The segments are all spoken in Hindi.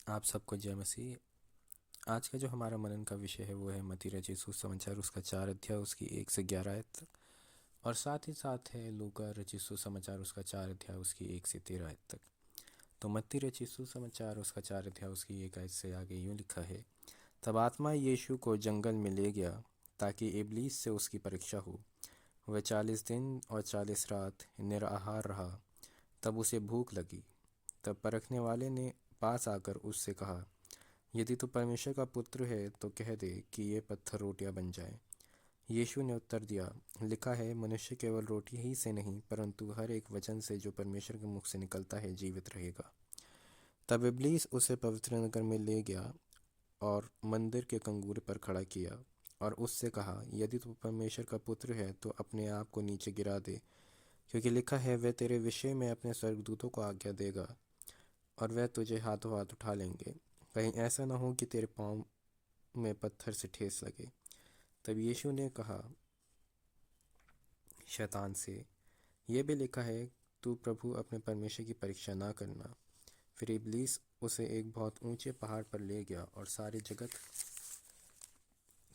आप सबको जय मसीह। आज का जो हमारा मनन का विषय है वो है मत्ती रचित सुसमाचार उसका 4 अध्याय उसकी 1 से 11 आयत तक, और साथ ही साथ है लूका रचित सुसमाचार उसका 4 अध्याय उसकी 1 से 13 आयत तक। तो मत्ती रचित सुसमाचार उसका 4 अध्याय उसकी 1 आयत से आगे यूँ लिखा है। तब आत्मा यीशु को जंगल में ले गया ताकि इबलीस से उसकी परीक्षा हो। वह 40 दिन और 40 रात निराहार रहा। तब उसे भूख लगी। तब परखने वाले ने पास आकर उससे कहा, यदि तू परमेश्वर का पुत्र है तो कह दे कि ये पत्थर रोटियां बन जाएं। यीशु ने उत्तर दिया, लिखा है, मनुष्य केवल रोटी ही से नहीं परंतु हर एक वचन से जो परमेश्वर के मुख से निकलता है जीवित रहेगा। तब इब्लीस उसे पवित्र नगर में ले गया और मंदिर के कंगूरे पर खड़ा किया और उससे कहा, यदि तू परमेश्वर का पुत्र है तो अपने आप को नीचे गिरा दे, क्योंकि लिखा है, वह तेरे विषय में अपने स्वर्गदूतों को आज्ञा देगा और वह तुझे हाथों हाथ उठा लेंगे, कहीं ऐसा न हो कि तेरे पाँव में पत्थर से ठेस लगे। तब यीशु ने कहा शैतान से, यह भी लिखा है, तू प्रभु अपने परमेश्वर की परीक्षा ना करना। फिर इब्लीस उसे एक बहुत ऊंचे पहाड़ पर ले गया और सारे जगत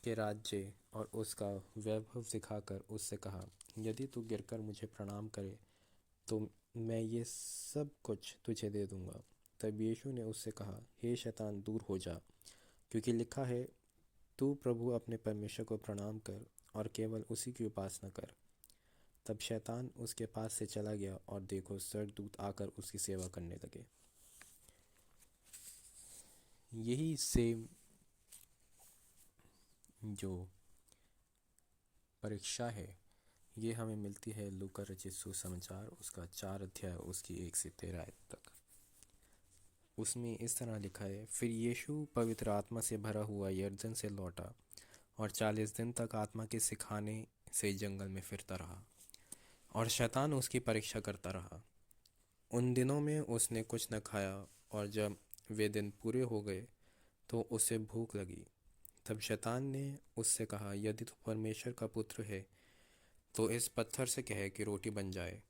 के राज्य और उसका वैभव दिखाकर उससे कहा, यदि तू गिरकर मुझे प्रणाम करे तो मैं ये सब कुछ तुझे दे दूंगा। तब यीशु ने उससे कहा, हे शैतान, दूर हो जा, क्योंकि लिखा है, तू प्रभु अपने परमेश्वर को प्रणाम कर और केवल उसी की उपासना कर। तब शैतान उसके पास से चला गया और देखो, स्वर्गदूत आकर उसकी सेवा करने लगे। यही सेम जो परीक्षा है ये हमें मिलती है लूका रचित सुसमाचार उसका 4 अध्याय उसकी 1 से 13 आयत तक। उसमें इस तरह लिखा है, फिर यीशु पवित्र आत्मा से भरा हुआ यर्दन से लौटा और 40 दिन तक आत्मा के सिखाने से जंगल में फिरता रहा और शैतान उसकी परीक्षा करता रहा। उन दिनों में उसने कुछ न खाया, और जब वे दिन पूरे हो गए तो उसे भूख लगी। तब शैतान ने उससे कहा, यदि तू परमेश्वर का पुत्र है तो इस पत्थर से कहे कि रोटी बन जाए।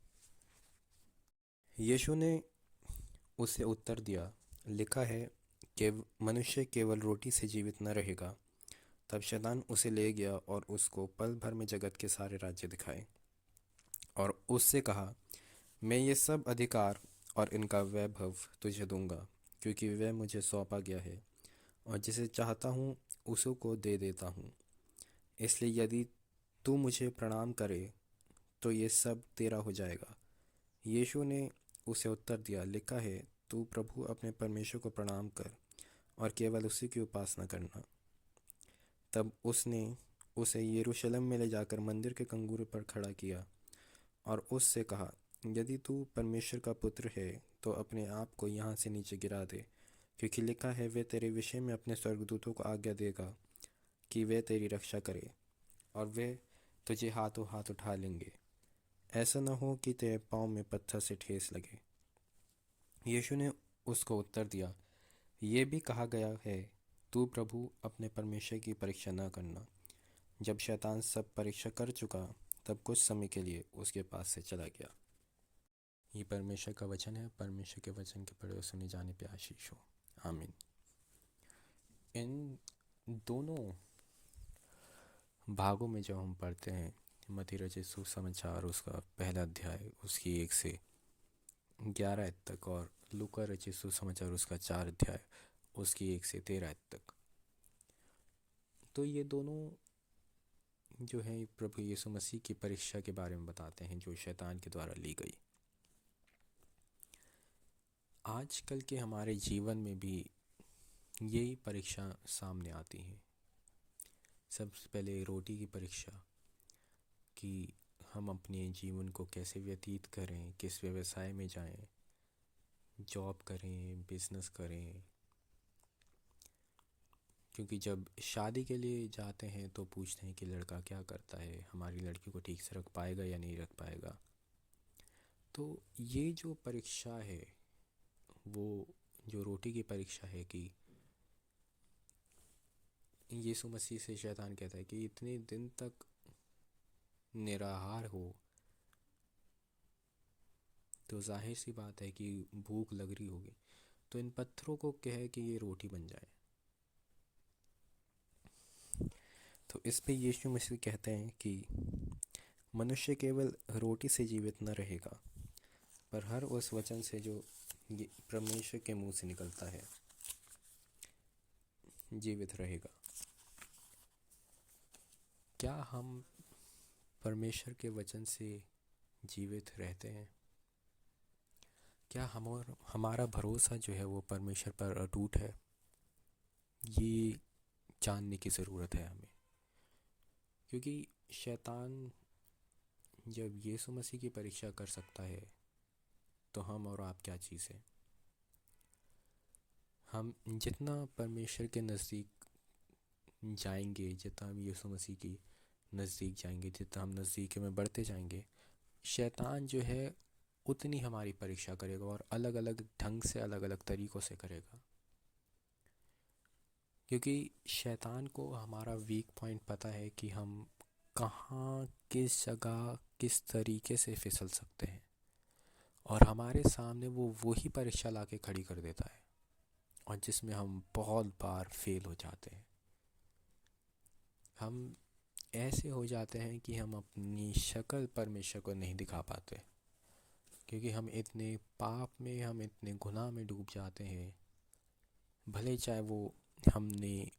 यीशु ने उसे उत्तर दिया, लिखा है कि मनुष्य केवल रोटी से जीवित न रहेगा। तब शैतान उसे ले गया और उसको पल भर में जगत के सारे राज्य दिखाए और उससे कहा, मैं ये सब अधिकार और इनका वैभव तुझे दूंगा, क्योंकि वह मुझे सौंपा गया है और जिसे चाहता हूँ उसी को दे देता हूँ। इसलिए यदि तू मुझे प्रणाम करे तो ये सब तेरा हो जाएगा। यीशु ने उसे उत्तर दिया, लिखा है, तू प्रभु अपने परमेश्वर को प्रणाम कर और केवल उसी की उपासना करना। तब उसने उसे यरूशलेम में ले जाकर मंदिर के कंगूरे पर खड़ा किया और उससे कहा, यदि तू परमेश्वर का पुत्र है तो अपने आप को यहाँ से नीचे गिरा दे, क्योंकि लिखा है, वे तेरे विषय में अपने स्वर्गदूतों को आज्ञा देगा कि वे तेरी रक्षा करे और वे तुझे हाथों हाथ उठा लेंगे, ऐसा न हो कि तेरे पाँव में पत्थर से ठेस लगे। यीशु ने उसको उत्तर दिया, ये भी कहा गया है, तू प्रभु अपने परमेश्वर की परीक्षा न करना। जब शैतान सब परीक्षा कर चुका तब कुछ समय के लिए उसके पास से चला गया। ये परमेश्वर का वचन है। परमेश्वर के वचन के पढ़े और सुने जाने पे आशीष हो। आमीन। इन दोनों भागों में जब हम पढ़ते हैं, मत्ती रचित सुसमाचार उसका पहला अध्याय उसकी 1 से 11 आयत तक और लूका रचित सुसमाचार उसका 4 अध्याय उसकी 1 से 13 आयत तक, तो ये दोनों जो है प्रभु यीशु मसीह की परीक्षा के बारे में बताते हैं जो शैतान के द्वारा ली गई। आजकल के हमारे जीवन में भी यही परीक्षा सामने आती है। सबसे पहले रोटी की परीक्षा, कि हम अपने जीवन को कैसे व्यतीत करें, किस व्यवसाय में जाएं, जॉब करें, बिजनेस करें। क्योंकि जब शादी के लिए जाते हैं तो पूछते हैं कि लड़का क्या करता है, हमारी लड़की को ठीक से रख पाएगा या नहीं रख पाएगा। तो ये जो परीक्षा है वो जो रोटी की परीक्षा है, कि यीशु मसीह से शैतान कहता है कि इतने दिन तक निराहार हो तो जाहिर सी बात है कि भूख लग रही होगी। तो इन पत्थरों को कहे कि ये रोटी बन जाए। तो इस पे यीशु मसीह कहते हैं कि मनुष्य केवल रोटी से जीवित न रहेगा, पर हर उस वचन से जो परमेश्वर के मुंह से निकलता है जीवित रहेगा। क्या हम परमेश्वर के वचन से जीवित रहते हैं? क्या हमारा भरोसा जो है वो परमेश्वर पर अटूट है? ये जानने की ज़रूरत है हमें, क्योंकि शैतान जब यीशु मसीह की परीक्षा कर सकता है तो हम और आप क्या चीज़ है? हम जितना परमेश्वर के नज़दीक जाएंगे, जितना हम यीशु मसीह की नज़दीक जाएंगे, जितना हम नज़दीकी में बढ़ते जाएंगे, शैतान जो है उतनी हमारी परीक्षा करेगा और अलग अलग ढंग से, अलग अलग तरीक़ों से करेगा। क्योंकि शैतान को हमारा वीक पॉइंट पता है कि हम कहाँ, किस जगह, किस तरीके से फिसल सकते हैं, और हमारे सामने वो वही परीक्षा लाके खड़ी कर देता है, और जिसमें हम बहुत बार फेल हो जाते हैं। हम ऐसे हो जाते हैं कि हम अपनी शक्ल परमेश्वर को नहीं दिखा पाते, क्योंकि हम इतने पाप में, हम इतने गुनाह में डूब जाते हैं। भले चाहे वो हमने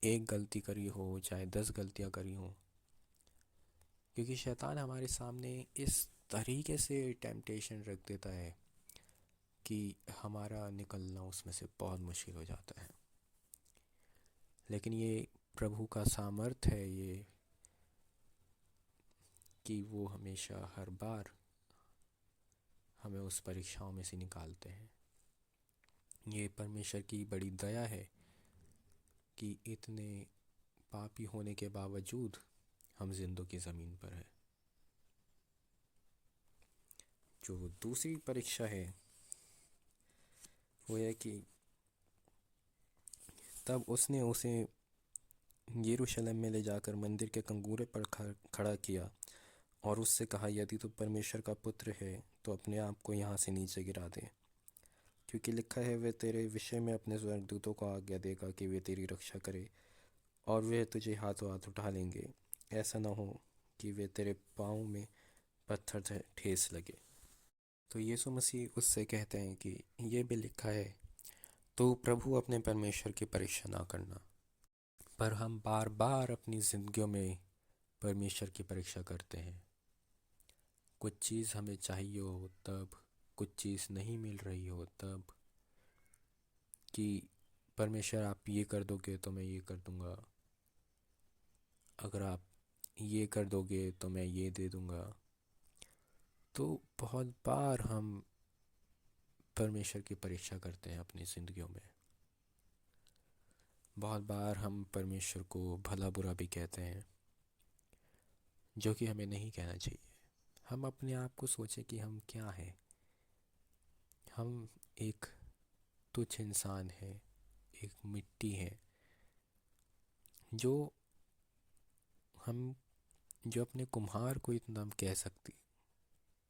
एक गलती करी हो, चाहे 10 गलतियां करी हो, क्योंकि शैतान हमारे सामने इस तरीके से टेम्पटेशन रख देता है कि हमारा निकलना उसमें से बहुत मुश्किल हो जाता है। लेकिन ये प्रभु का सामर्थ्य है ये, कि वो हमेशा हर बार हमें उस परीक्षाओं में से निकालते हैं। ये परमेश्वर की बड़ी दया है कि इतने पापी होने के बावजूद हम जिंदों की ज़मीन पर है। जो दूसरी परीक्षा है वो है कि तब उसने उसे यरूशलेम में ले जाकर मंदिर के कंगूरे पर खड़ा किया और उससे कहा, यदि तू परमेश्वर का पुत्र है तो अपने आप को यहाँ से नीचे गिरा दे, क्योंकि लिखा है, वे तेरे विषय में अपने स्वर्गदूतों को आज्ञा देगा कि वे तेरी रक्षा करे, और वे तुझे हाथों हाथ उठा लेंगे, ऐसा ना हो कि वे तेरे पाँव में पत्थर ठेस लगे। तो यीशु मसीह उससे कहते हैं कि ये भी लिखा है, तो प्रभु अपने परमेश्वर की परीक्षा ना करना। पर हम बार बार अपनी ज़िंदगियों में परमेश्वर की परीक्षा करते हैं। कुछ चीज़ हमें चाहिए हो तब, कुछ चीज़ नहीं मिल रही हो तब, कि परमेश्वर आप ये कर दोगे तो मैं ये कर दूंगा, अगर आप ये कर दोगे तो मैं ये दे दूंगा। तो बहुत बार हम परमेश्वर की परीक्षा करते हैं अपनी ज़िंदगियों में। बहुत बार हम परमेश्वर को भला बुरा भी कहते हैं, जो कि हमें नहीं कहना चाहिए। हम अपने आप को सोचें कि हम क्या हैं। हम एक तुच्छ इंसान है, एक मिट्टी है, जो हम जो अपने कुम्हार को इतना हम कह सकती।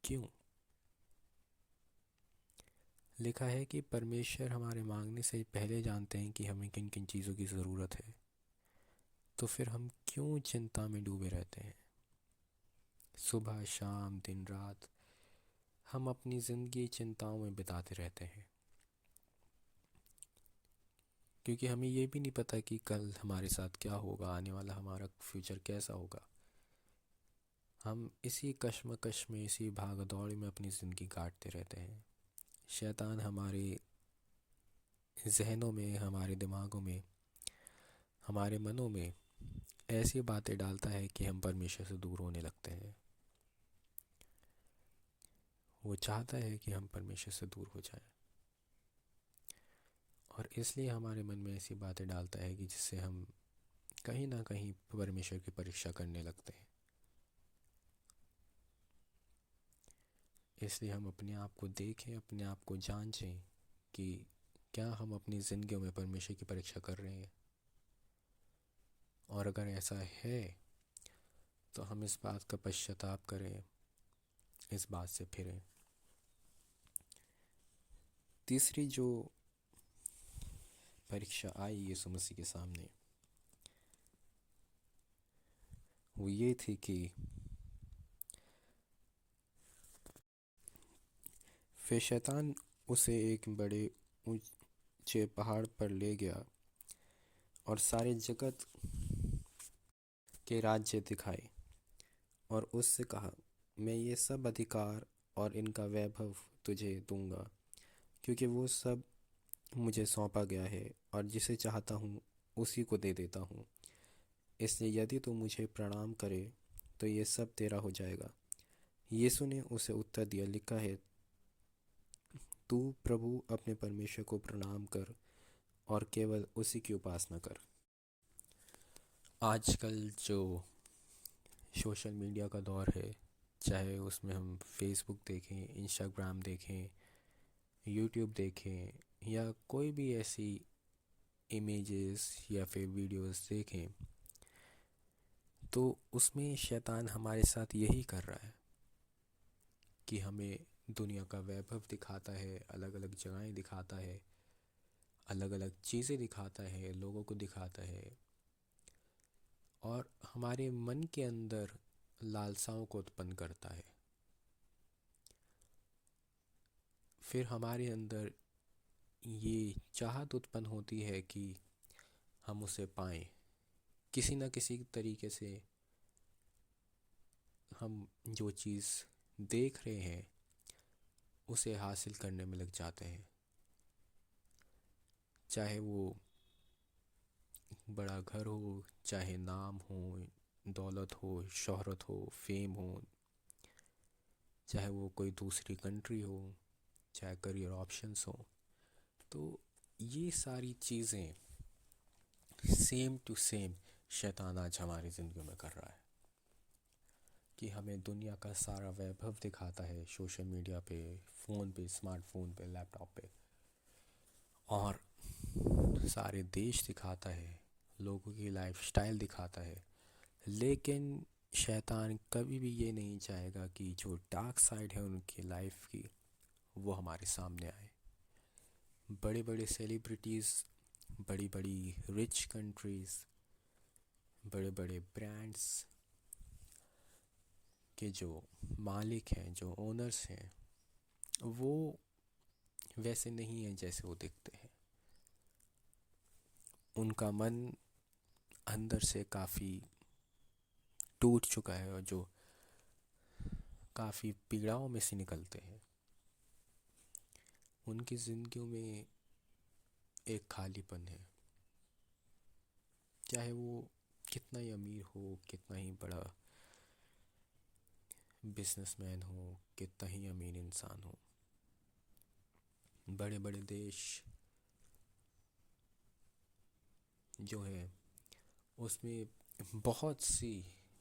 क्यों? लिखा है कि परमेश्वर हमारे मांगने से पहले जानते हैं कि हमें किन किन चीज़ों की ज़रूरत है। तो फिर हम क्यों चिंता में डूबे रहते हैं? सुबह शाम दिन रात हम अपनी ज़िंदगी चिंताओं में बिताते रहते हैं, क्योंकि हमें ये भी नहीं पता कि कल हमारे साथ क्या होगा, आने वाला हमारा फ्यूचर कैसा होगा। हम इसी कश्मकश में, इसी भाग दौड़ में अपनी ज़िंदगी काटते रहते हैं। शैतान हमारे जहनों में, हमारे दिमागों में, हमारे मनों में ऐसी बातें डालता है कि हम परमेश्वर से दूर होने लगते हैं। वो चाहता है कि हम परमेश्वर से दूर हो जाएं, और इसलिए हमारे मन में ऐसी बातें डालता है कि जिससे हम कहीं ना कहीं परमेश्वर की परीक्षा करने लगते हैं। इसलिए हम अपने आप को देखें, अपने आप को जांचें कि क्या हम अपनी ज़िंदगियों में परमेश्वर की परीक्षा कर रहे हैं। और अगर ऐसा है तो हम इस बात का पश्चाताप करें, इस बात से फिरें। तीसरी जो परीक्षा आई यीशु मसीह के सामने, वो ये थी कि फिर शैतान उसे एक बड़े ऊंचे पहाड़ पर ले गया और सारे जगत के राज्य दिखाए और उससे कहा, मैं ये सब अधिकार और इनका वैभव तुझे दूंगा, क्योंकि वो सब मुझे सौंपा गया है और जिसे चाहता हूँ उसी को दे देता हूँ। इसलिए यदि तू मुझे प्रणाम करे तो ये सब तेरा हो जाएगा। यीशु ने उसे उत्तर दिया, लिखा है, तू प्रभु अपने परमेश्वर को प्रणाम कर और केवल उसी की उपासना कर। आजकल जो सोशल मीडिया का दौर है, चाहे उसमें हम फेसबुक देखें, इंस्टाग्राम देखें, यूट्यूब देखें या कोई भी ऐसी इमेजेस या फिर वीडियोस देखें, तो उसमें शैतान हमारे साथ यही कर रहा है कि हमें दुनिया का वैभव दिखाता है, अलग अलग जगहें दिखाता है, अलग अलग चीज़ें दिखाता है, लोगों को दिखाता है और हमारे मन के अंदर लालसाओं को उत्पन्न करता है। फिर हमारे अंदर ये चाहत उत्पन्न होती है कि हम उसे पाएं, किसी न किसी तरीके से हम जो चीज़ देख रहे हैं उसे हासिल करने में लग जाते हैं, चाहे वो बड़ा घर हो, चाहे नाम हो, दौलत हो, शोहरत हो, फेम हो, चाहे वो कोई दूसरी कंट्री हो, चाहे करियर ऑप्शंस हो। तो ये सारी चीज़ें सेम टू सेम शैतान आज हमारी ज़िंदगी में कर रहा है कि हमें दुनिया का सारा वैभव दिखाता है सोशल मीडिया पे, फ़ोन पे, स्मार्टफोन पे, लैपटॉप पे, और सारे देश दिखाता है, लोगों की लाइफस्टाइल दिखाता है। लेकिन शैतान कभी भी ये नहीं चाहेगा कि जो डार्क साइड है उनकी लाइफ की वो हमारे सामने आए। बड़े बड़े सेलिब्रिटीज़, बड़ी बड़ी रिच कंट्रीज़, बड़े बड़े ब्रांड्स के जो मालिक हैं, जो ओनर्स हैं, वो वैसे नहीं हैं जैसे वो दिखते हैं। उनका मन अंदर से काफ़ी टूट चुका है और जो काफ़ी पीड़ाओं में से निकलते हैं। उनकी ज़िंदगियों में एक खालीपन है, चाहे वो कितना ही अमीर हो, कितना ही बड़ा बिजनेसमैन हो, कितना ही अमीर इंसान हो। बड़े बड़े देश जो है उसमें बहुत सी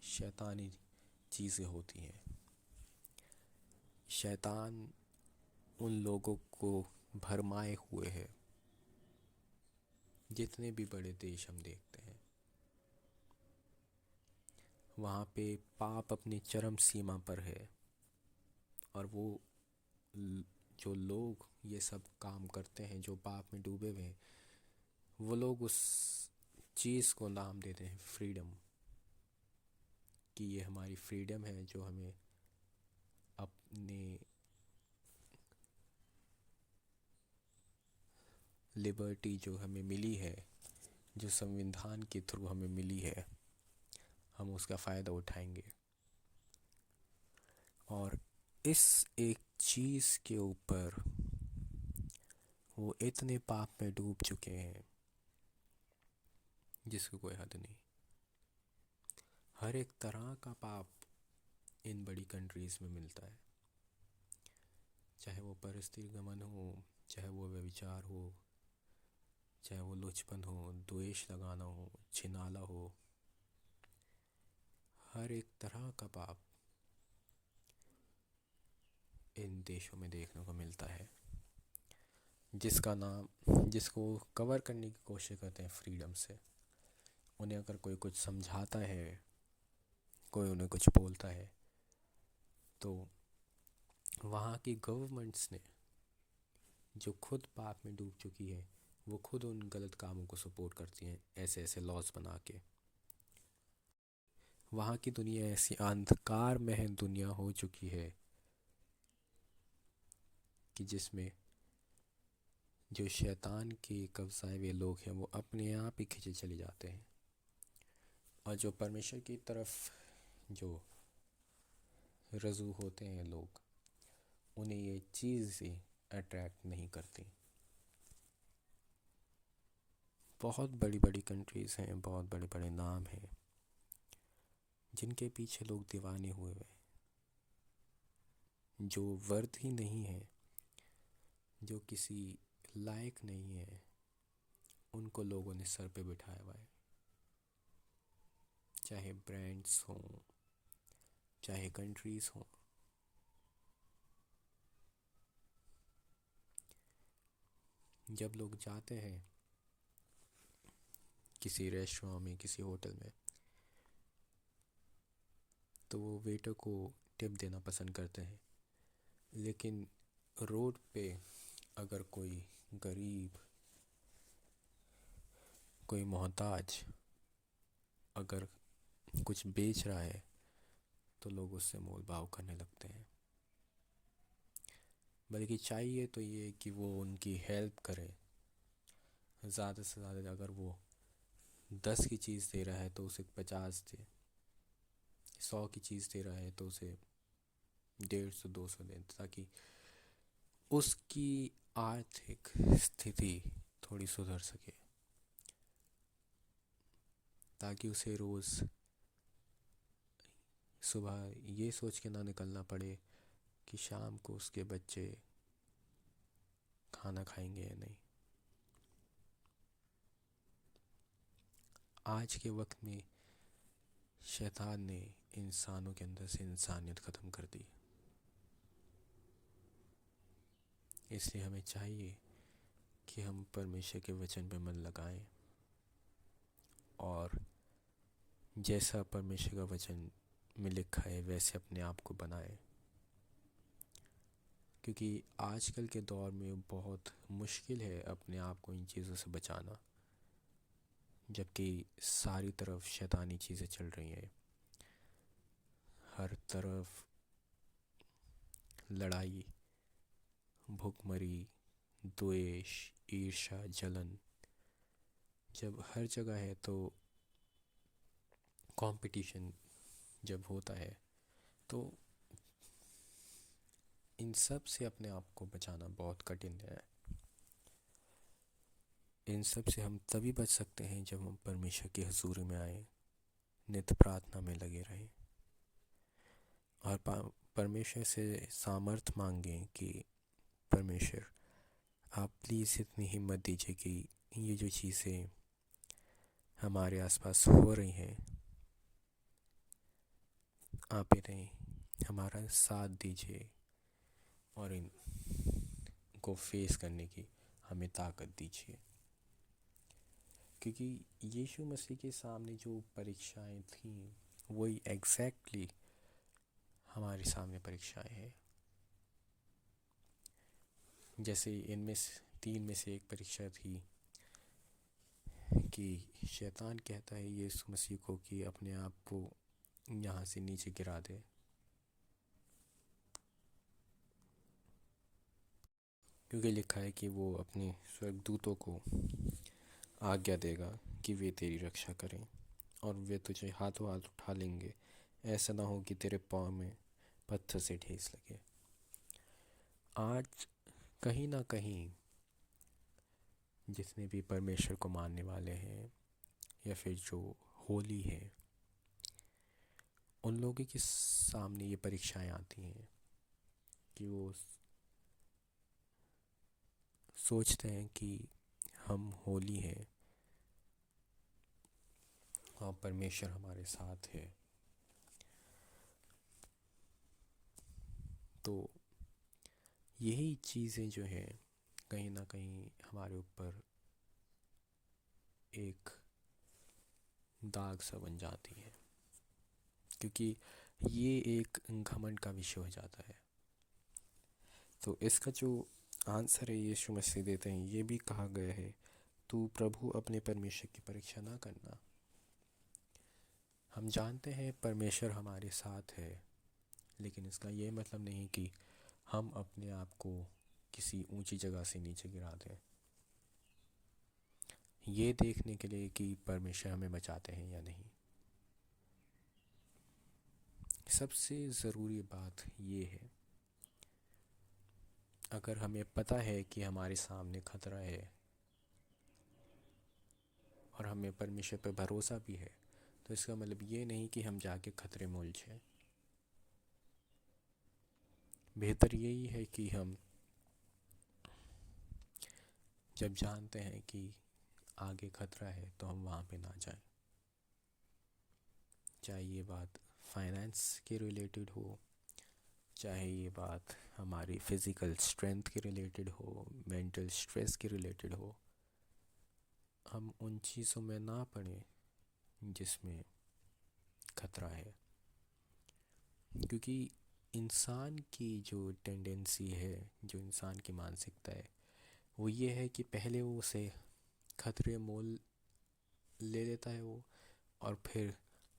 शैतानी चीज़ें होती हैं। शैतान उन लोगों को भरमाए हुए है। जितने भी बड़े देश हम देखते हैं, वहाँ पे पाप अपनी चरम सीमा पर है और वो जो लोग ये सब काम करते हैं, जो पाप में डूबे हुए हैं, वो लोग उस चीज़ को नाम देते हैं फ्रीडम, कि ये हमारी फ्रीडम है जो हमें अपने लिबर्टी जो हमें मिली है, जो संविधान के थ्रू हमें मिली है, हम उसका फ़ायदा उठाएंगे। और इस एक चीज़ के ऊपर वो इतने पाप में डूब चुके हैं जिसको कोई हद नहीं। हर एक तरह का पाप इन बड़ी कंट्रीज़ में मिलता है, चाहे वो परिस्थिति गमन हो, चाहे वो व्यभिचार हो, चाहे वो लुचपन हो, द्वेष लगाना हो, छिनाला हो। हर एक तरह का पाप इन देशों में देखने को मिलता है, जिसको कवर करने की कोशिश करते हैं फ्रीडम से। उन्हें अगर कोई कुछ समझाता है, कोई उन्हें कुछ बोलता है, तो वहाँ की गवर्नमेंट्स ने जो खुद पाप में डूब चुकी है वो खुद उन गलत कामों को सपोर्ट करती हैं ऐसे ऐसे लॉज बना के। वहाँ की दुनिया ऐसी अंधकार में है, दुनिया हो चुकी है कि जिसमें जो शैतान के कब्ज़ाए हुए लोग हैं वो अपने आप ही खींचे चले जाते हैं, और जो परमेश्वर की तरफ जो रजू होते हैं लोग, उन्हें ये चीज़ें अट्रैक्ट नहीं करती। बहुत बड़ी बड़ी कंट्रीज़ हैं, बहुत बड़े बड़े नाम हैं जिनके पीछे लोग दीवाने हुए हैं, जो वर्थ ही नहीं है, जो किसी लायक नहीं है, उनको लोगों ने सर पे बिठाया हुआ है। चाहे ब्रांड्स हों, चाहे कंट्रीज़ हों, जब लोग जाते हैं किसी रेस्टोरेंट में, किसी होटल में, तो वो वेटर को टिप देना पसंद करते हैं। लेकिन रोड पे अगर कोई गरीब, कोई मोहताज अगर कुछ बेच रहा है तो लोग उससे मोल भाव करने लगते हैं। बल्कि चाहिए तो ये कि वो उनकी हेल्प करे, ज़्यादा से ज़्यादा अगर वो 10 की चीज़ दे रहा है तो उसे 50 दे, 100 की चीज़ दे रहा है तो उसे 150 200 दे, ताकि उसकी आर्थिक स्थिति थोड़ी सुधर सके, ताकि उसे रोज़ सुबह ये सोच के ना निकलना पड़े कि शाम को उसके बच्चे खाना खाएंगे या नहीं। आज के वक्त में शैतान ने इंसानों के अंदर से इंसानियत ख़त्म कर दी। इसलिए हमें चाहिए कि हम परमेश्वर के वचन पे मन लगाएं और जैसा परमेश्वर का वचन में लिखा है वैसे अपने आप को बनाएं, क्योंकि आजकल के दौर में बहुत मुश्किल है अपने आप को इन चीज़ों से बचाना, जबकि सारी तरफ शैतानी चीज़ें चल रही हैं। हर तरफ लड़ाई, भुखमरी, द्वेष, ईर्ष्या, जलन जब हर जगह है, तो कंपटीशन जब होता है, तो इन सब से अपने आप को बचाना बहुत कठिन है। इन सब से हम तभी बच सकते हैं जब हम परमेश्वर की हजूरी में आए, नित्य प्रार्थना में लगे रहें और परमेश्वर से सामर्थ मांगें कि परमेश्वर आप प्लीज़ इतनी हिम्मत दीजिए कि ये जो चीज़ें हमारे आसपास हो रही हैं, आप इन्हें हमारा साथ दीजिए और इनको फेस करने की हमें ताकत दीजिए। क्योंकि यीशु मसीह के सामने जो परीक्षाएं थीं वही एग्जैक्टली हमारे सामने परीक्षाएं हैं। जैसे इनमें से 3 में से एक परीक्षा थी कि शैतान कहता है यीशु मसीह को कि अपने आप को यहाँ से नीचे गिरा दे, क्योंकि लिखा है कि वो अपने स्वर्गदूतों को आज्ञा देगा कि वे तेरी रक्षा करें और वे तुझे हाथों हाथ उठा लेंगे, ऐसा ना हो कि तेरे पाँव में पत्थर से ठेस लगे। आज कहीं ना कहीं जितने भी परमेश्वर को मानने वाले हैं या फिर जो होली है, उन लोगों के सामने ये परीक्षाएं आती हैं कि वो सोचते हैं कि हम होली हैं और परमेश्वर हमारे साथ है। तो यही चीज़ें जो है कहीं ना कहीं हमारे ऊपर एक दाग सा बन जाती है, क्योंकि ये एक घमंड का विषय हो जाता है। तो इसका जो आंसर है यीशु मसीह देते हैं। ये भी कहा गया है, तू प्रभु अपने परमेश्वर की परीक्षा ना करना। हम जानते हैं परमेश्वर हमारे साथ है, लेकिन इसका ये मतलब नहीं कि हम अपने आप को किसी ऊंची जगह से नीचे गिरा दें, ये देखने के लिए कि परमेश्वर हमें बचाते हैं या नहीं। सबसे ज़रूरी बात ये है, अगर हमें पता है कि हमारे सामने खतरा है और हमें परमेश्वर पर भरोसा भी है, तो इसका मतलब ये नहीं कि हम जाके खतरे में उलझें। बेहतर यही है कि हम जब जानते हैं कि आगे खतरा है तो हम वहाँ पे ना जाएं। चाहे ये बात फाइनेंस के रिलेटेड हो, चाहे ये बात हमारी फिज़िकल स्ट्रेंथ के रिलेटेड हो, मेंटल स्ट्रेस के रिलेटेड हो, हम उन चीज़ों में ना पड़े जिसमें खतरा है। क्योंकि इंसान की जो टेंडेंसी है, जो इंसान की मानसिकता है, वो ये है कि पहले वो उसे खतरे मोल ले लेता है वो, और फिर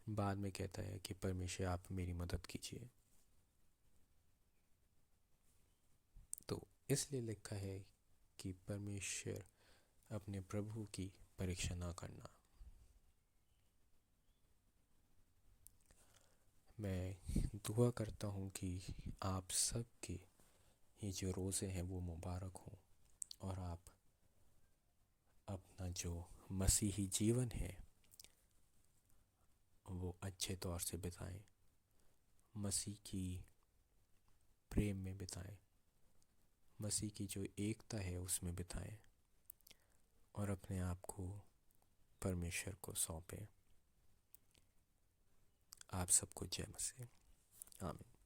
बाद में कहता है कि परमेश्वर आप मेरी मदद कीजिए। तो इसलिए लिखा है कि परमेश्वर अपने प्रभु की परीक्षा ना करना। मैं दुआ करता हूँ कि आप सब के ये जो रोज़े हैं वो मुबारक हों, और आप अपना जो मसीही जीवन है वो अच्छे तौर से बिताएं, मसीह की प्रेम में बिताएं, मसीह की जो एकता है उसमें बिताएं, और अपने आप को परमेश्वर को सौंपें। आप सबको जय मसीह। आमीन।